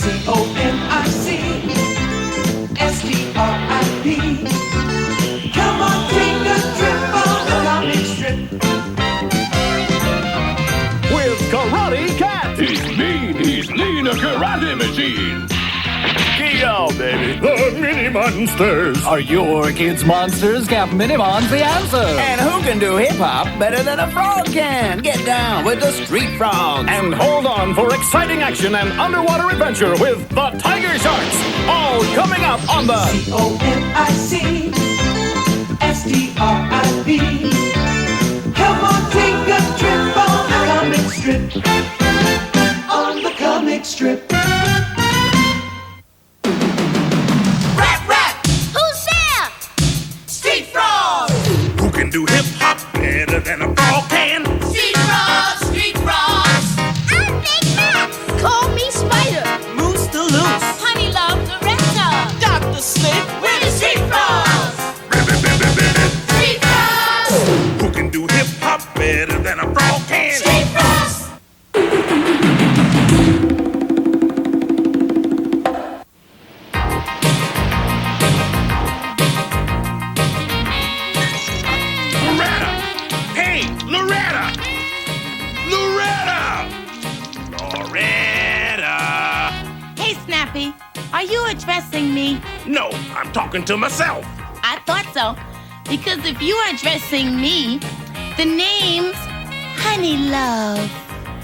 C-O-M-I-C-S-T-R-I-P. Come on, take a trip on the comic strip. With Karate Cat. He's mean, he's lean, a karate machine. Yo, baby. The Mini Monsters. Are your kids monsters? Cap Minimon's the answer. And who can do hip-hop better than a frog can? Get down with the street frogs. And hold on for exciting action and underwater adventure with the Tiger Sharks. All coming up on the C-O-M-I-C-S-T-R-I-P. Come on, take a trip on the comic strip. On the comic strip. Who can do hip-hop better than a frog can? Street frogs, street frogs. I'm Big Mac. Call me Spider. Moose the Loose. Honey Love the Raptor. Dr. Slick. We're the street frogs. Street frogs. Who can do hip-hop better than a frog can? Street frogs. Loretta! Hey, Loretta! Loretta! Loretta! Hey, Snappy, are you addressing me? No, I'm talking to myself. I thought so. Because if you are addressing me, the name's Honey Love.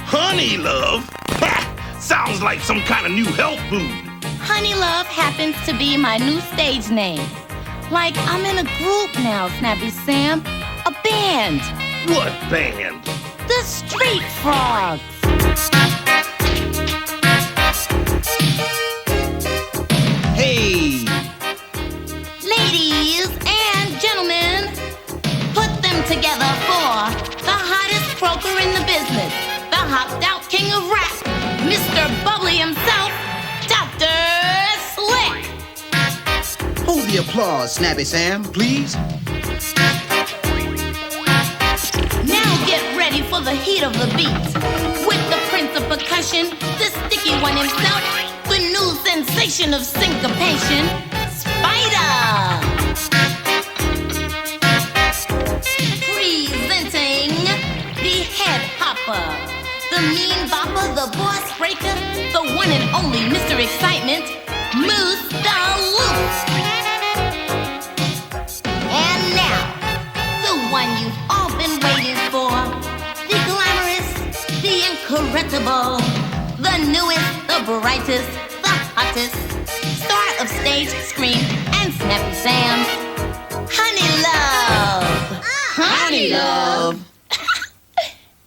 Honey Love? Ha! Sounds like some kind of new health food. Honey Love happens to be my new stage name. Like, I'm in a group now, Snappy Sam. A band. What band? The Street Frogs. Hey. Ladies and gentlemen, put them together for the hottest croaker in the business, the hopped-out king of rap, Mr. Bubbly himself, Dr. Slick. Hold the applause, Snappy Sam, please. Now get ready for the heat of the beat. With the prince of percussion, the sticky one himself, the new sensation of syncopation, Spider. Presenting the head hopper, the mean bopper, the boss breaker, the one and only Mr. Excitement, Moose the Loose. And now, the one you've all been waiting for, the glamorous, the incorruptible, the newest, the brightest, the hottest, star of stage, screen, and Snappy Sam's Honey Love. Honey Love.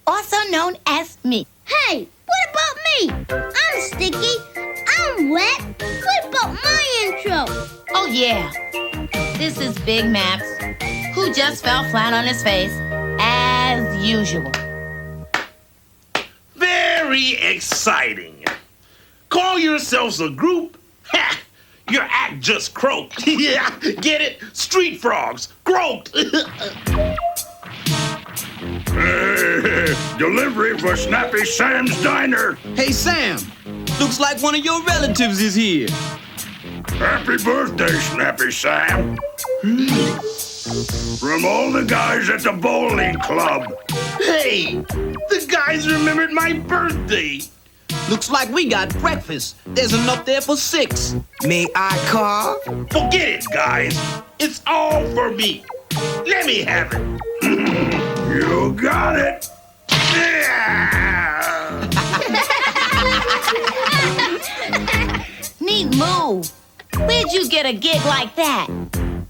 Also known as me. Hey, what about me? I'm sticky. I'm wet. What about my intro? Oh yeah, this is Big Maps, who just fell flat on his face, as usual. Very exciting. Call yourselves a group? Ha! Your act just croaked. Yeah, get it? Street frogs. Croaked. Hey, delivery for Snappy Sam's Diner. Hey, Sam. Looks like one of your relatives is here. Happy birthday, Snappy Sam. From all the guys at the bowling club. Hey, the guys remembered my birthday. Looks like we got breakfast. There's enough there for 6. May I carve? Forget it, guys. It's all for me. Let me have it. You got it. Yeah. Neat move. Where'd you get a gig like that?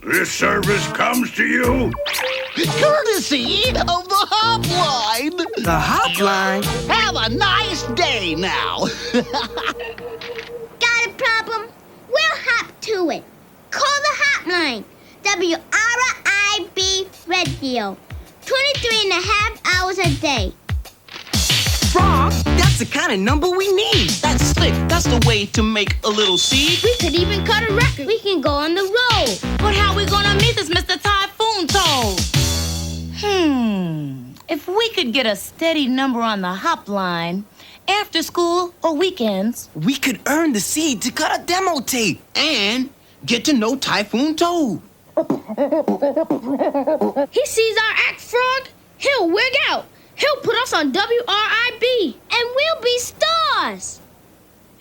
This service comes to you. Courtesy of the hotline. The hotline? Have a nice day now. Got a problem? We'll hop to it. Call the hotline. WRIB Radio. 23 and a half hours a day. Frog, that's the kind of number we need. That's slick. That's the way to make a little seed. We could even cut a record. We can go on the road. But how we gonna meet this Mr. Typhoon Toad? If we could get a steady number on the hop line, after school or weekends, We could earn the seed to cut a demo tape and get to know Typhoon Toad. He sees our act, Frog. He'll wig out. He'll put us on WRIB, and we'll be stars.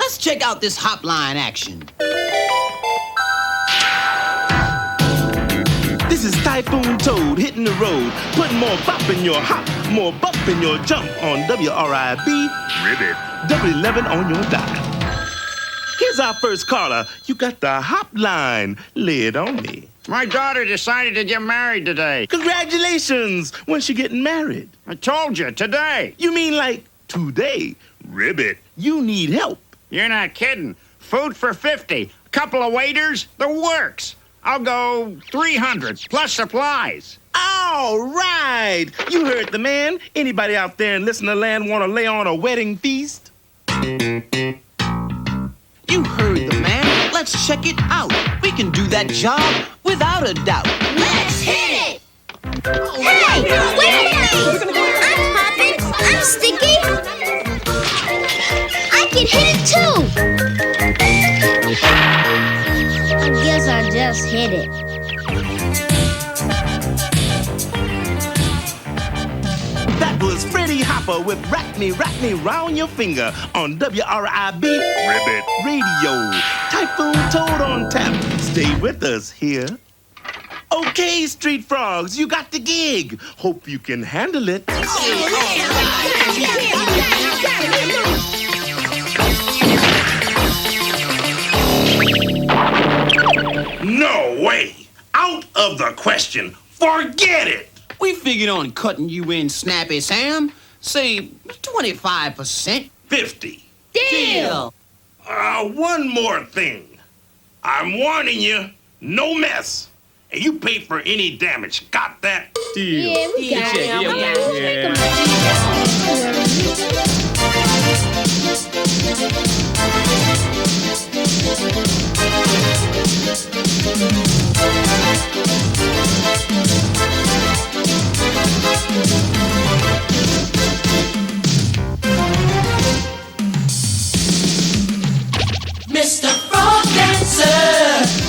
Let's check out this hopline action. This is Typhoon Toad hitting the road, putting more bop in your hop, more bump in your jump on WRIB. Ribbit. W11 on your dial. Here's our first caller. You got the hop line. Lay it on me. My daughter decided to get married today. Congratulations. When's she getting married? I told you, today. You mean like today? Ribbit. You need help. You're not kidding. Food for 50. Couple of waiters, the works. I'll go 300 plus supplies. All right. You heard the man. Anybody out there in listener land want to lay on a wedding feast? You heard the man. Let's check it out. We can do that job without a doubt. Let's hit it! Hey, wait a minute! I'm Poppins. I'm Sticky. I can hit it too. I guess I just hit it. That was Freddie Hopper with Rack Me Round Your Finger on WRIB Ribbit Radio. Typhoon Toad on tap. Stay with us here. Okay, Street Frogs, you got the gig. Hope you can handle it. No way! Out of the question. Forget it! We figured on cutting you in, Snappy Sam. Say 25%. 50. Deal! One more thing. I'm warning you, no mess. And you pay for any damage. Got that? Yeah, we got it. Mr. Frog Dancer,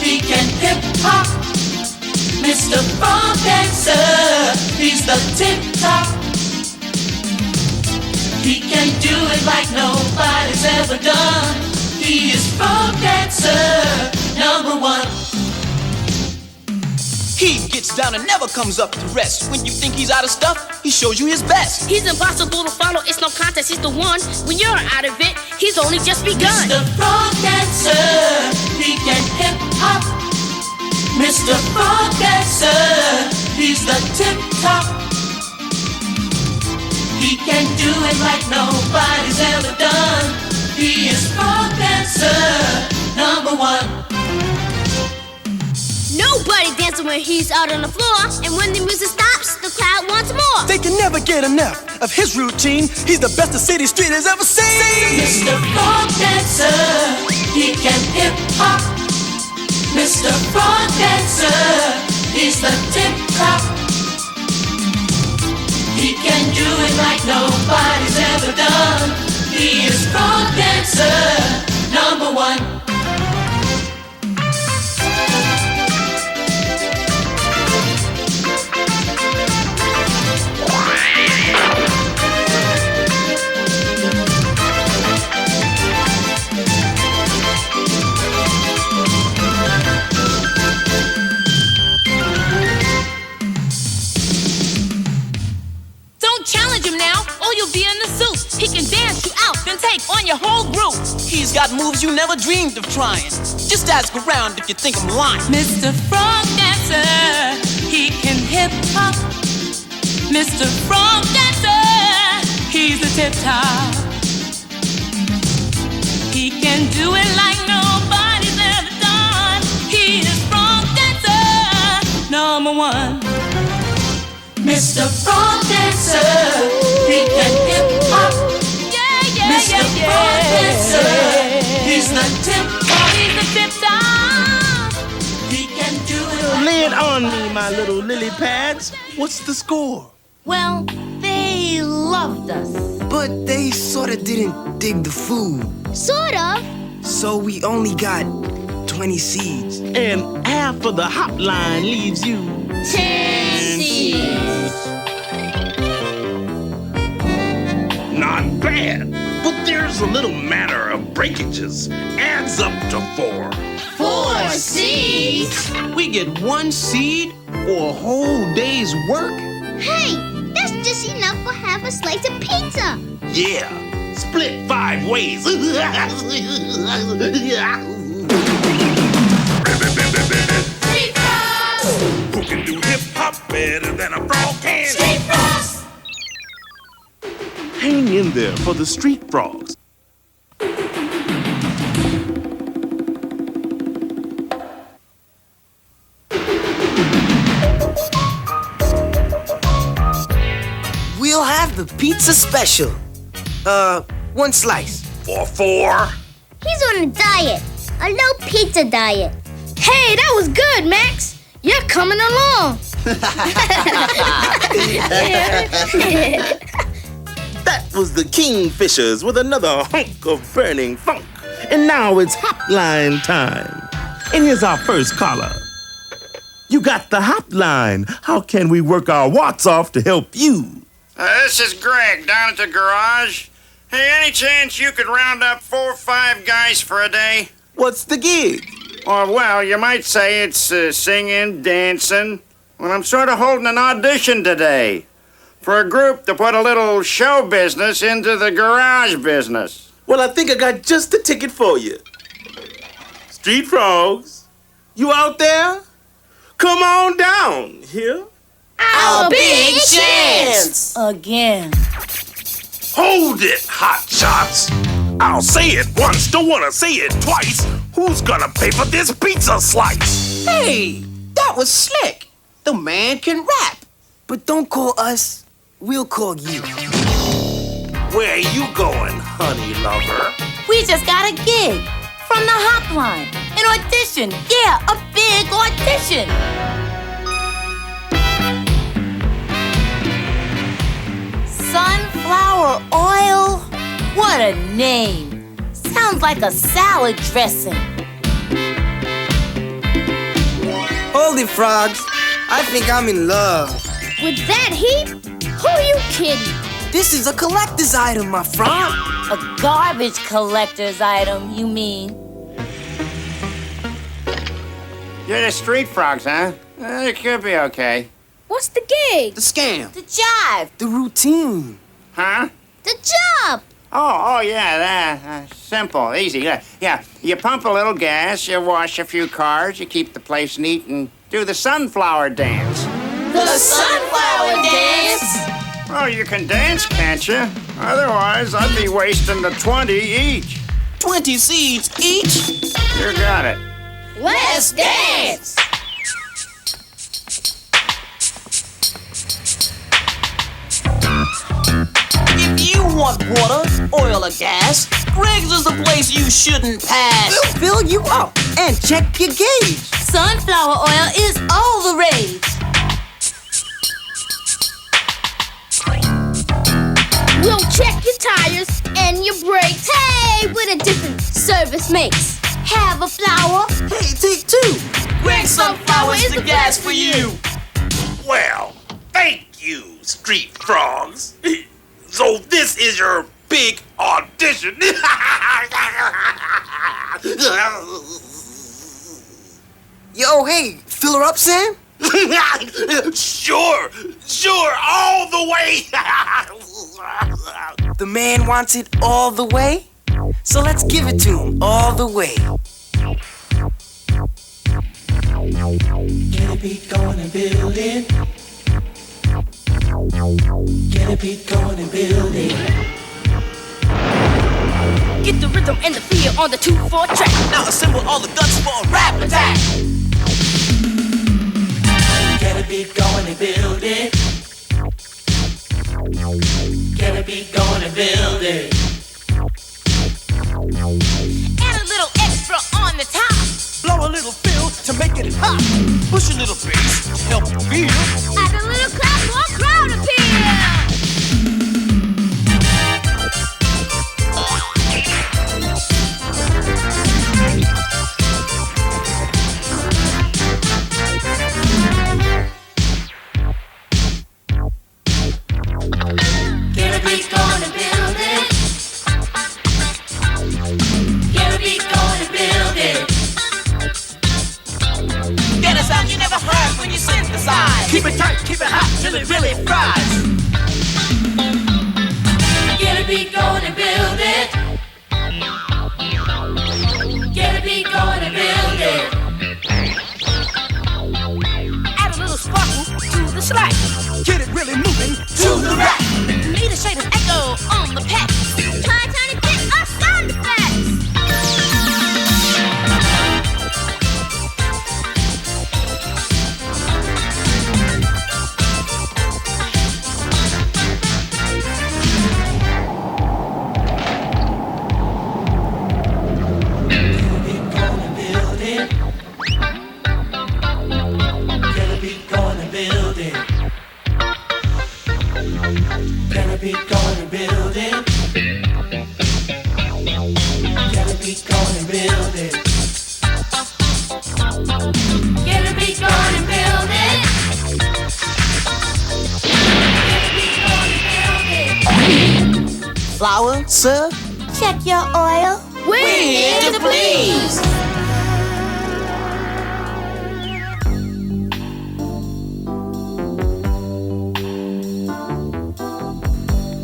he can hip hop. Mr. Frog Dancer, he's the tip top. He can do it like nobody's ever done. He is Frog Dancer, #1. He gets down and never comes up to rest. When you think he's out of stuff, he shows you his best. He's impossible to follow, it's no contest, he's the one. When you're out of it, he's only just begun. Mr. Frog Dancer, he can hip hop. Mr. Frog Dancer, he's the tip top. He can do it like nobody's ever done. He is Frog Dancer, #1. Nobody dancing when he's out on the floor. And when the music stops, the crowd wants more. They can never get enough of his routine. He's the best the city street has ever seen. Mr. Frog Dancer, he can hip hop. Mr. Frog Dancer, he's the tip top. He can do it like nobody's ever done. He is Frog Dancer, #1. Challenge him now, or you'll be in the suit. He can dance you out, then take on your whole group. He's got moves you never dreamed of trying. Just ask around if you think I'm lying. Mr. Frog Dancer, he can hip hop. Mr. Frog Dancer, he's the tip top. He can do it like nobody's ever done. He is Frog Dancer, #1. Mr. Frog Dancer, he can hip hop. Mr. Frog Dancer, he's the tip top. He's the tip top. He can do it. Lay it on me, my little lily pads. What's the score? Well, they They loved us. But they sorta didn't dig the food. Sort of. So we only got 20 seeds. And half of the hop line leaves you 10 seeds. Not bad. But there's a little matter of breakages. Adds up to 4. 4 seeds? We get 1 seed for a whole day's work? Hey, that's just enough for half a slice of pizza. Yeah. Split 5 ways. Street Frogs! Who can do hip hop better than a frog can? Street Frogs! Hang in there for the Street Frogs. We'll have the pizza special. 1 slice. For 4. He's on a diet. A low pizza diet. Hey, that was good, Max. You're coming along. That was the Kingfishers with another hunk of burning funk. And now it's hotline time. And here's our first caller. You got the hotline. How can we work our watts off to help you? This is Greg down at the garage. Hey, any chance you could round up 4 or 5 guys for a day? What's the gig? Oh, well, you might say it's singing, dancing. Well, I'm sort of holding an audition today for a group to put a little show business into the garage business. Well, I think I got just the ticket for you. Street Frogs, you out there? Come on down here. Our big chance! Again. Hold it, hot shots. I'll say it once, don't wanna say it twice. Who's gonna pay for this pizza slice? Hey, that was slick. The man can rap. But don't call us. We'll call you. Where you going, honey lover? We just got a gig from the hotline. An audition. Yeah, a big audition. Sunflower oil? What a name. Sounds like a salad dressing. Hold it, Frogs. I think I'm in love. With that heat? Who you kidding? This is a collector's item, my frog. A garbage collector's item, you mean? You're the Street Frogs, huh? It could be okay. What's the gig? The scam. The jive. The routine. Huh? The job. Oh, yeah, that. Simple, easy. Yeah, you pump a little gas, you wash a few cars, you keep the place neat, and do the sunflower dance. The sunflower dance? Oh, you can dance, can't you? Otherwise, I'd be wasting the 20 each. 20 seeds each? You got it. Let's dance! If you want water, oil, or gas, Greg's is the place you shouldn't pass. We'll fill you up and check your gauge. Sunflower oil is all the rage. We'll check your tires and your brakes. Hey, what a difference service makes. Have a flower. Hey, take 2. Greg's Sunflower is the gas for you. Well, thank you, Street Frogs. So this is your big audition. Yo, hey, fill her up, Sam? Sure, all the way. The man wants it all the way, so let's give it to him all the way. Get a beat going and build it. Get a beat going and build it. Get the rhythm and the feel on the 2/4 track. Now assemble all the guns for a rap attack. Get a beat going and build it. Get a beat going and build it. Add a little extra on the top. Blow a little fill to make it hot. Push a little bass to help the feel. Add a little clap for crowd appeal. till it really fries. Get a beat going and build it. Get a beat going and build it. Add a little sparkle to the slice. Get it really moving To the rack. Need a shade of echo on the pack. Try to get us sound effects. Flour, sir? Check your oil. We're here to please.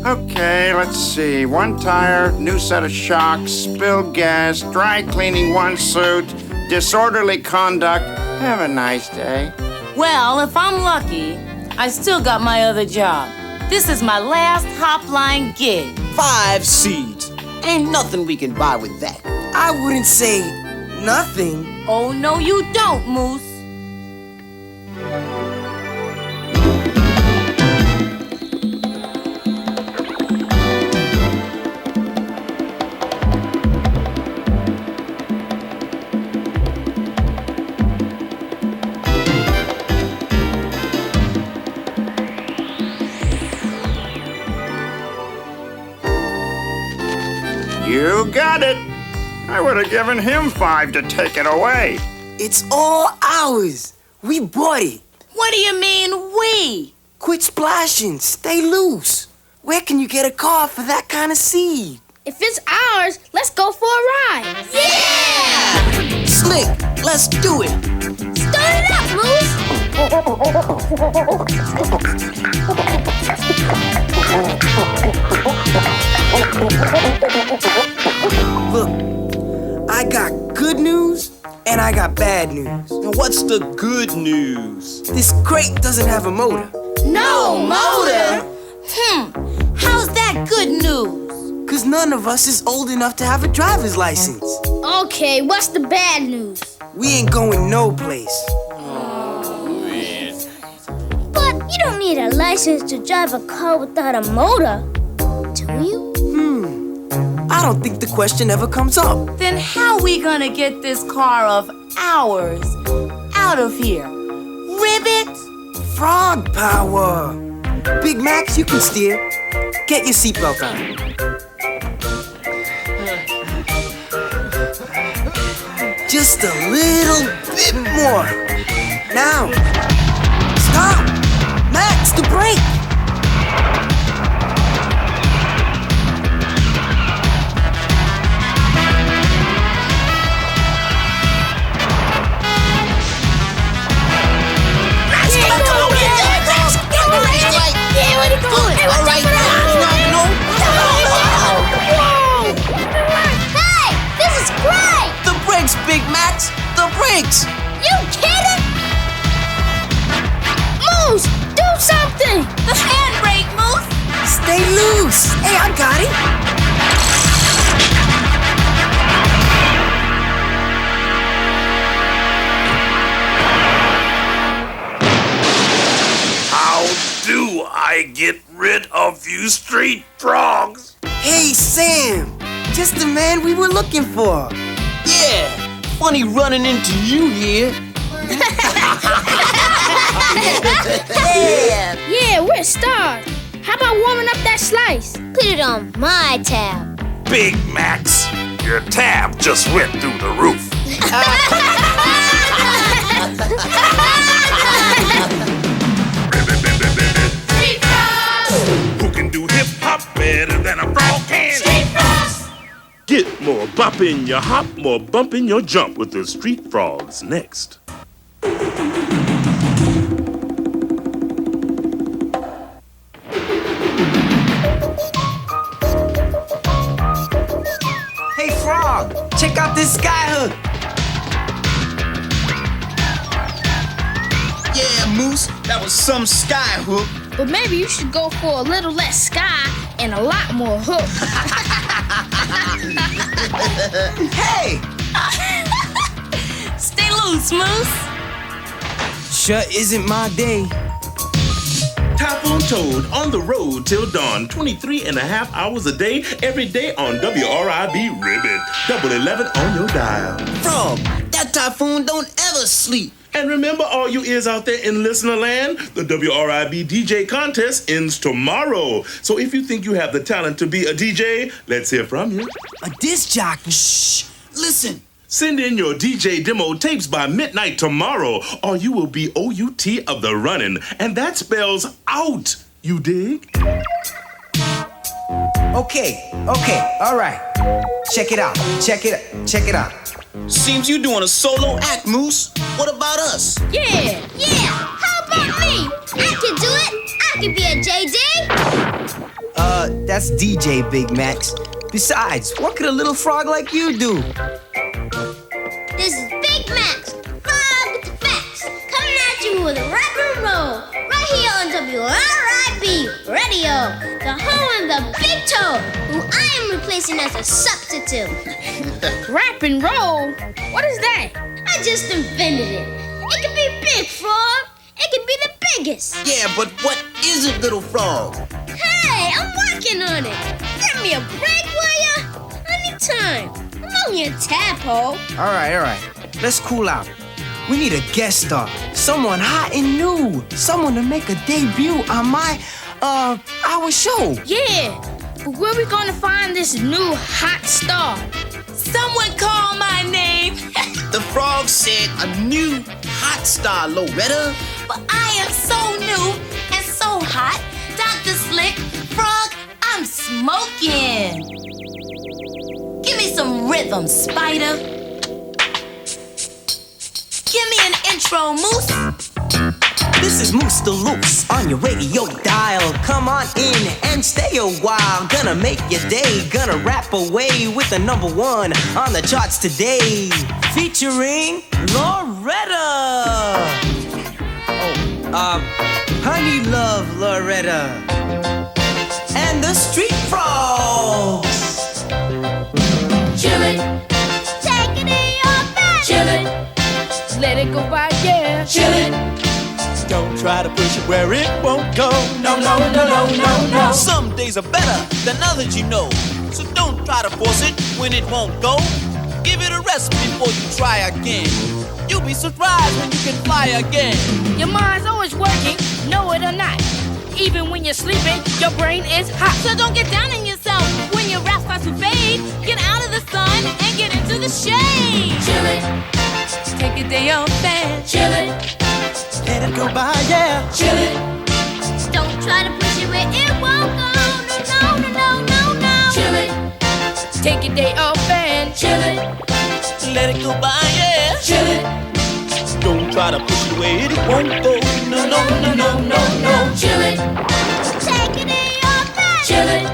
Okay, let's see. One tire, new set of shocks, spilled gas, dry cleaning one suit, disorderly conduct. Have a nice day. Well, if I'm lucky, I still got my other job. This is my last Hopline gig. 5 seeds. Ain't nothing we can buy with that. I wouldn't say nothing. Oh, no, you don't, Moose. You got it. I would have given him 5 to take it away. It's all ours. We bought it. What do you mean, we? Quit splashing. Stay loose. Where can you get a car for that kind of seed? If it's ours, let's go for a ride. Yeah! Slick, let's do it. Start it up, Look, I got good news and I got bad news. And what's the good news? This crate doesn't have a motor. No motor? How's that good news? Cause none of us is old enough to have a driver's license. Okay, what's the bad news? We ain't going no place. But you don't need a license to drive a car without a motor, do you? I don't think the question ever comes up. Then how we gonna get this car of ours out of here? Ribbit? Frog power. Big Max, you can steer. Get your seatbelt on. Just a little bit more. Now. Stop! Max, the brake! Big Max, the brakes! You kidding? Moose, do something! The handbrake, Moose! Stay loose! Hey, I got it! How do I get rid of you street frogs? Hey, Sam! Just the man we were looking for. Yeah! Funny running into you here. Yeah, we're stars. How about warming up that slice? Put it on my tab. Big Max, your tab just went through the roof. Street frogs! Who can do hip hop better than a frog can? Street frogs! Get more bop in your hop, more bump in your jump with the Street Frogs next. That was some sky hook. But maybe you should go for a little less sky and a lot more hook. Hey! Stay loose, Moose. Sure isn't my day. Typhoon Toad on the road till dawn, 23 and a half hours a day, every day on WRIB Ribbit. Double 11 on your dial. Frog, that Typhoon don't ever sleep. And remember, all you ears out there in listener land, the WRIB DJ contest ends tomorrow. So if you think you have the talent to be a DJ, let's hear from you. A disc jockey. Shh, listen. Send in your DJ demo tapes by midnight tomorrow, or you will be OUT of the running. And that spells out, you dig? Okay, all right. Check it out. Seems you doing a solo act, Moose. What about us? Yeah. How about me? I can do it. I can be a JD. That's DJ Big Max. Besides, what could a little frog like you do? This is Big Max, Frog with the facts, coming at you with a rap and roll, right here on WRIB Radio, the home of the Big Toe, who I am replacing as a substitute. Rap and roll? What is that? I just invented it. It could be Big Frog. It could be the biggest. Yeah, but what is it, little frog? Hey, I'm working on it. Give me a break, will ya? Anytime. I'm only a tadpole. All right. Let's cool out. We need a guest star. Someone hot and new. Someone to make a debut on our show. Yeah, but where we gonna find this new hot star? Someone call my name. The frog said a new hot star, Loretta. But I am so new and so hot. Dr. Slick, Frog, I'm smoking. Give me some rhythm, Spider. Give me an intro, Moose. This is Moose the Loose on your radio dial. Come on in and stay a while. Gonna make your day, gonna rap away with the #1 on the charts today. Featuring Loretta. Honey Love Loretta. And the Street Frogs. Chillin', Take it in your back. chillin', Let it go by, yeah. chillin'. Don't try to push it where it won't go. No. Some days are better than others, you know. So don't try to force it when it won't go. Give it a rest before you try again. You'll be surprised when you can fly again. Your mind's always working, know it or not. Even when you're sleeping, your brain is hot. So don't get down on yourself when your rap starts to fade. Get out of the sun and get into the shade. Chillin', Take a day off and chillin', Let it go by, yeah. chillin', Don't try to push it where it won't go. No. chillin', Take a day off and chillin', Let it go by, yeah. chillin'. Don't try to push it where it won't go. No. Chillin', take it in your back. chillin'.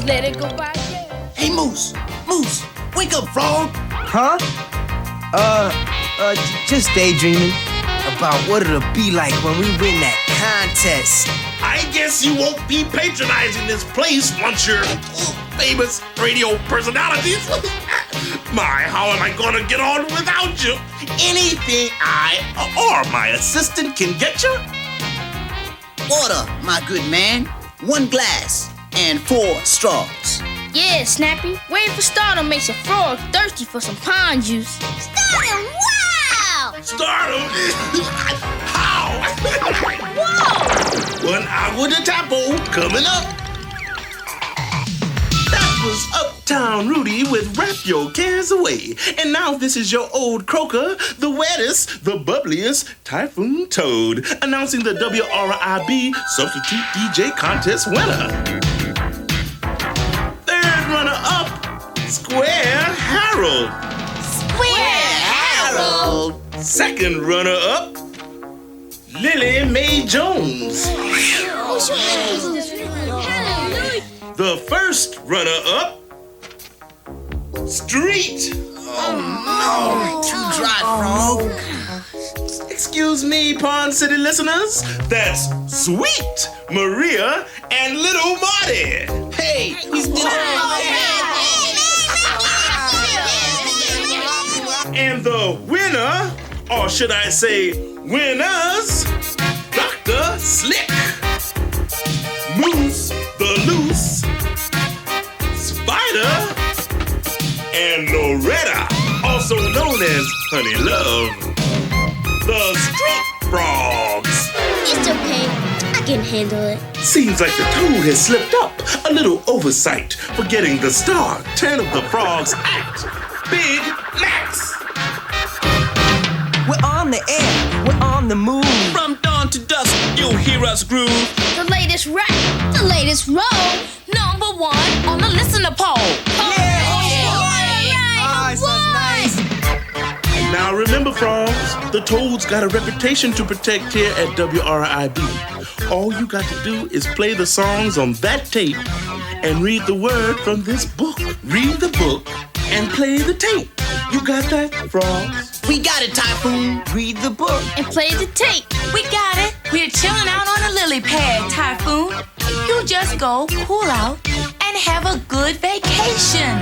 Let it go by, yeah. Hey, Moose, wake up, frog. Huh? Just daydreaming about what it'll be like when we win that contest. I guess you won't be patronizing this place once you're famous radio personalities. My, how am I gonna get on without you? Anything I or my assistant can get you? Water, my good man. 1 glass and 4 straws. Yeah, Snappy. Waiting for stardom makes a frog thirsty for some pond juice. Stardom, wow! Stardom? How? Whoa! 1 hour to tapo coming up. That was Uptown Rudy with Wrap Your Cares Away. And now this is your old croaker, the wettest, the bubbliest Typhoon Toad, announcing the WRIB Substitute DJ Contest winner. Third runner-up, Square Harold. Harold. Second runner-up, Lily Mae Jones. The first runner-up, Street. Oh, no. Too dry, frog. Excuse me, Pond City listeners. That's Sweet Maria and Little Marty. Hey, he's And the winner, or should I say winners, Dr. Slick, Moose the Loose, Spider, and Loretta, also known as Honey Love, the Street Frogs. It's okay. I can handle it. Seems like the toad has slipped up. A little oversight for getting the star 10 of the Frogs act. Big Max. We're on the air, we're on the move. From dawn to dusk, you'll hear us groove. The latest rap, the latest roll. #1 on the listener poll. Now remember, Frogs, the toad's got a reputation to protect here at WRIB. All you got to do is play the songs on that tape and read the word from this book. Read the book and play the tape. You got that, Frogs? We got it, Typhoon. Read the book and play the tape. We got it. We're chilling out on a lily pad, Typhoon. You just go cool out and have a good vacation.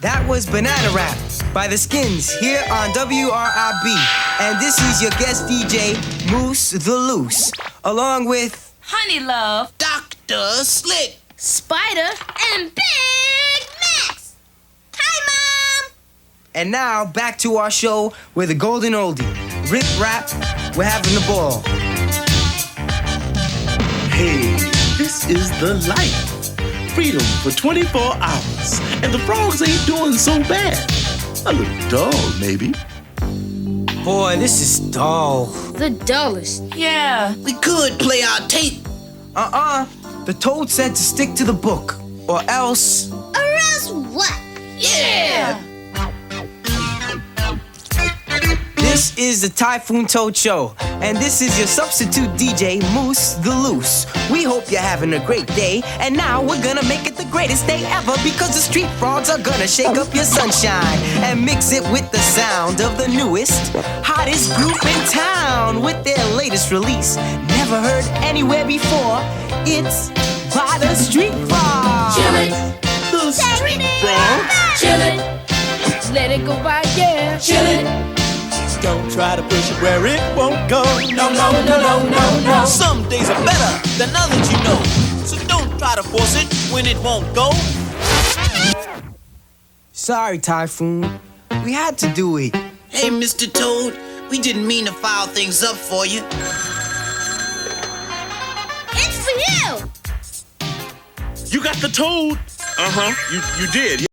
That was Banana Rap by The Skins here on WRIB. And this is your guest DJ, Moose the Loose, along with Honey Love, Dr. Slick, Spider, and Big Max. Hi, Mom. And now back to our show with the golden oldie, Rip Rap. We're having the ball. Hey, this is the life. Freedom for 24 hours. And the Frogs ain't doing so bad. A little dull, maybe. Boy, this is dull. The dullest. Yeah. We could play our tape. The toad said to stick to the book, or else... Or else what? Yeah. This is the Typhoon Toad Show, and this is your substitute DJ, Moose the Loose. We hope you're having a great day, and now we're gonna make it the greatest day ever, because the Street Frogs are gonna shake up your sunshine and mix it with the sound of the newest, hottest group in town with their latest release. Never heard anywhere before. It's by the Street Frogs. Chillin'. The Street Frogs. Chillin'. Let it go by, yeah. Chillin'. Don't try to push it where it won't go. No, no, no, no, no, no. Some days are better than others, you know. So don't try to force it when it won't go. Sorry, Typhoon. We had to do it. Hey, Mr. Toad, we didn't mean to foul things up for you. It's for you. You got the toad? You did.